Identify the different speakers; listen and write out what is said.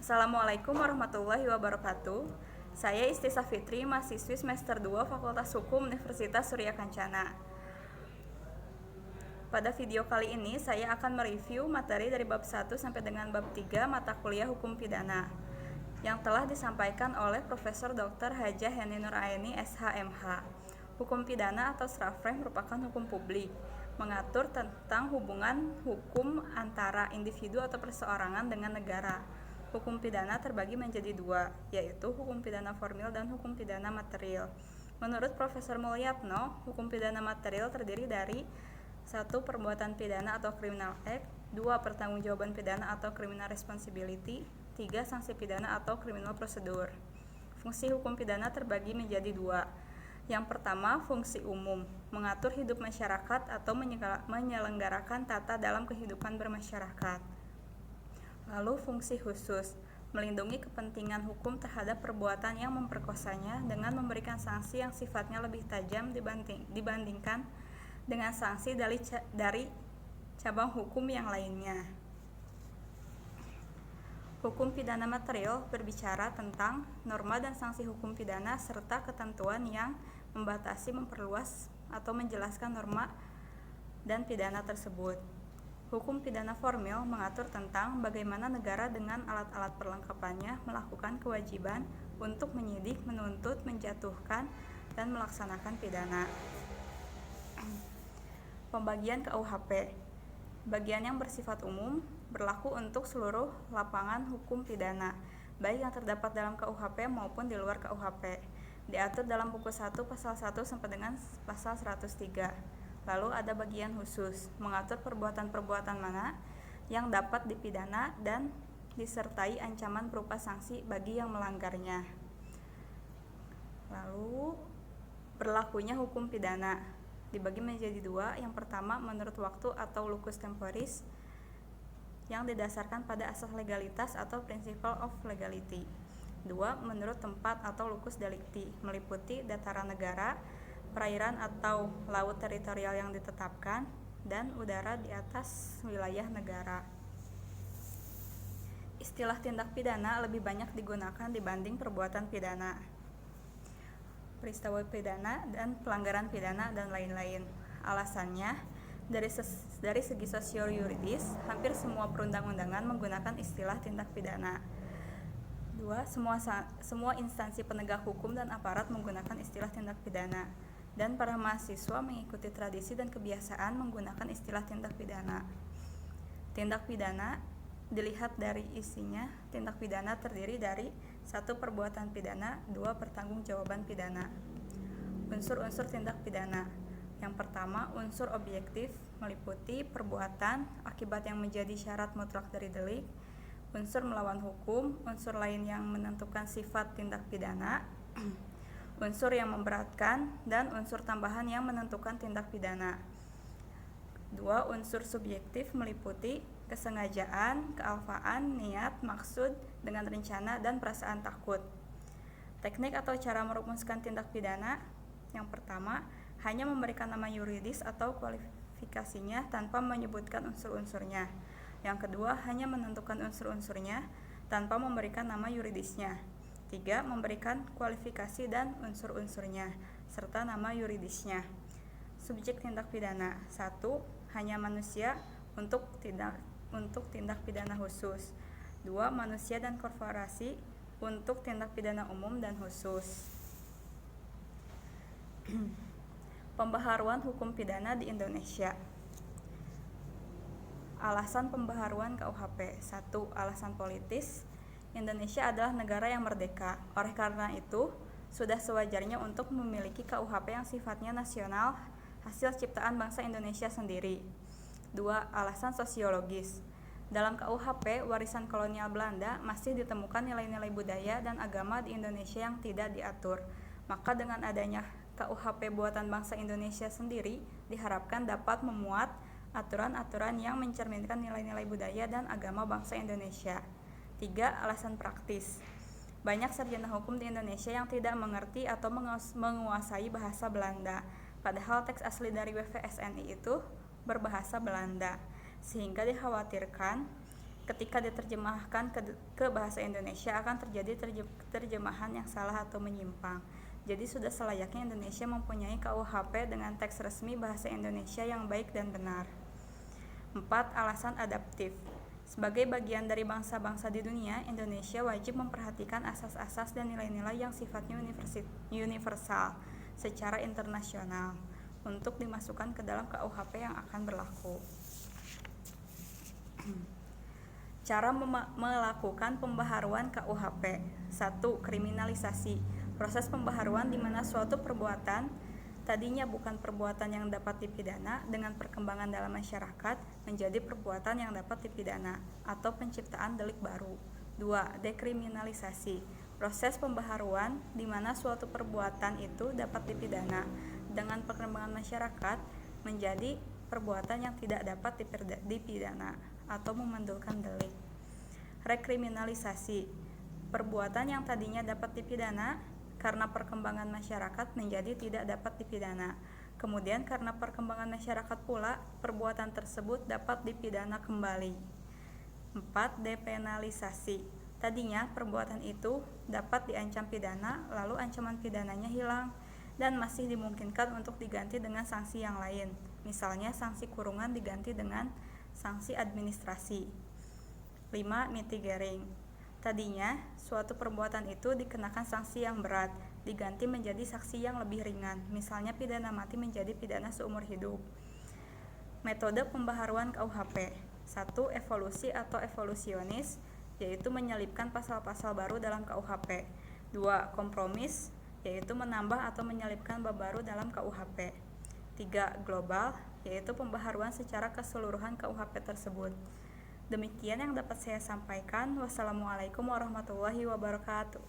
Speaker 1: Assalamualaikum warahmatullahi wabarakatuh. Saya Istisa Fitri, mahasiswi semester 2 Fakultas Hukum Universitas Surya Kencana. Pada video kali ini saya akan mereview materi dari bab 1 sampai dengan bab 3 mata kuliah Hukum Pidana yang telah disampaikan oleh Profesor Dr. Hajah Heni Nuraini SHMH. Hukum pidana atau strafrecht merupakan hukum publik, mengatur tentang hubungan hukum antara individu atau perseorangan dengan negara. Hukum pidana terbagi menjadi dua, yaitu hukum pidana formil dan hukum pidana material. Menurut Profesor Mulyatno, hukum pidana material terdiri dari 1. Perbuatan pidana atau criminal act, 2. Pertanggungjawaban pidana atau criminal responsibility, 3. Sanksi pidana atau criminal procedure. Fungsi hukum pidana terbagi menjadi dua. Yang pertama, fungsi umum, mengatur hidup masyarakat atau menyelenggarakan tata dalam kehidupan bermasyarakat. Lalu fungsi khusus, melindungi kepentingan hukum terhadap perbuatan yang memperkosanya dengan memberikan sanksi yang sifatnya lebih tajam dibandingkan dengan sanksi dari cabang hukum yang lainnya. Hukum pidana material berbicara tentang norma dan sanksi hukum pidana serta ketentuan yang membatasi, memperluas, atau menjelaskan norma dan pidana tersebut. Hukum pidana formil mengatur tentang bagaimana negara dengan alat-alat perlengkapannya melakukan kewajiban untuk menyidik, menuntut, menjatuhkan, dan melaksanakan pidana. Pembagian KUHP. Bagian yang bersifat umum berlaku untuk seluruh lapangan hukum pidana, baik yang terdapat dalam KUHP maupun di luar KUHP. Diatur dalam buku 1 pasal 1 sampai dengan pasal 103. Lalu ada bagian khusus, mengatur perbuatan-perbuatan mana yang dapat dipidana dan disertai ancaman berupa sanksi bagi yang melanggarnya. Lalu berlakunya hukum pidana dibagi menjadi dua. Yang pertama, menurut waktu atau lucus temporis yang didasarkan pada asas legalitas atau principle of legality. 2. Menurut tempat atau lucus delicti, meliputi dataran negara, perairan atau laut teritorial yang ditetapkan, dan udara di atas wilayah negara. Istilah tindak pidana lebih banyak digunakan dibanding perbuatan pidana, peristiwa pidana, dan pelanggaran pidana, dan lain-lain. Alasannya, dari segi sosio-yuridis, hampir semua perundang-undangan menggunakan istilah tindak pidana. 2. Semua instansi penegak hukum dan aparat menggunakan istilah tindak pidana, dan para mahasiswa mengikuti tradisi dan kebiasaan menggunakan istilah tindak pidana. Tindak pidana dilihat dari isinya. Tindak pidana terdiri dari 1. Perbuatan pidana, 2. Pertanggungjawaban pidana. Unsur-unsur tindak pidana. Yang pertama, unsur objektif, meliputi perbuatan, akibat yang menjadi syarat mutlak dari delik, unsur melawan hukum, unsur lain yang menentukan sifat tindak pidana, unsur yang memberatkan, dan unsur tambahan yang menentukan tindak pidana. 2. Unsur subjektif meliputi kesengajaan, kealfaan, niat, maksud, dengan rencana, dan perasaan takut. Teknik atau cara merumuskan tindak pidana. Yang pertama, hanya memberikan nama yuridis atau kualifikasinya tanpa menyebutkan unsur-unsurnya. Yang kedua, hanya menentukan unsur-unsurnya tanpa memberikan nama yuridisnya. 3. Memberikan kualifikasi dan unsur-unsurnya serta nama yuridisnya. Subjek tindak pidana. 1. Hanya manusia untuk tindak pidana khusus. 2. Manusia dan korporasi untuk tindak pidana umum dan khusus. Pembaharuan hukum pidana di Indonesia. Alasan pembaharuan KUHP. 1. Alasan politis. Indonesia adalah negara yang merdeka. Oleh karena itu, sudah sewajarnya untuk memiliki KUHP yang sifatnya nasional, hasil ciptaan bangsa Indonesia sendiri. 2. Alasan sosiologis. Dalam KUHP, warisan kolonial Belanda masih ditemukan nilai-nilai budaya dan agama di Indonesia yang tidak diatur. Maka dengan adanya KUHP buatan bangsa Indonesia sendiri diharapkan dapat memuat aturan-aturan yang mencerminkan nilai-nilai budaya dan agama bangsa Indonesia. 3. Alasan praktis. Banyak sarjana hukum di Indonesia yang tidak mengerti atau menguasai bahasa Belanda, padahal teks asli dari WVSNI itu berbahasa Belanda, sehingga dikhawatirkan Ketika diterjemahkan ke bahasa Indonesia akan terjadi terjemahan yang salah atau menyimpang. Jadi sudah selayaknya Indonesia mempunyai KUHP dengan teks resmi bahasa Indonesia yang baik dan benar. 4. Alasan adaptif. Sebagai bagian dari bangsa-bangsa di dunia, Indonesia wajib memperhatikan asas-asas dan nilai-nilai yang sifatnya universal secara internasional untuk dimasukkan ke dalam KUHP yang akan berlaku. Cara melakukan pembaharuan KUHP. 1. Kriminalisasi. Proses pembaharuan di mana suatu perbuatan tadinya bukan perbuatan yang dapat dipidana dengan perkembangan dalam masyarakat menjadi perbuatan yang dapat dipidana atau penciptaan delik baru. 2. Dekriminalisasi. Proses pembaharuan di mana suatu perbuatan itu dapat dipidana dengan perkembangan masyarakat menjadi perbuatan yang tidak dapat dipidana atau memandulkan delik. Rekriminalisasi. Perbuatan yang tadinya dapat dipidana karena perkembangan masyarakat menjadi tidak dapat dipidana. Kemudian karena perkembangan masyarakat pula, perbuatan tersebut dapat dipidana kembali. 4. Depenalisasi. Tadinya perbuatan itu dapat diancam pidana, lalu ancaman pidananya hilang dan masih dimungkinkan untuk diganti dengan sanksi yang lain. Misalnya sanksi kurungan diganti dengan sanksi administrasi. 5. Mitigating. Tadinya, suatu perbuatan itu dikenakan sanksi yang berat, diganti menjadi sanksi yang lebih ringan, misalnya pidana mati menjadi pidana seumur hidup. Metode pembaharuan KUHP. 1. Evolusi atau evolusionis, yaitu menyelipkan pasal-pasal baru dalam KUHP. 2. Kompromis, yaitu menambah atau menyelipkan bab baru dalam KUHP. 3. Global, yaitu pembaharuan secara keseluruhan KUHP tersebut. Demikian yang dapat saya sampaikan. Wassalamualaikum warahmatullahi wabarakatuh.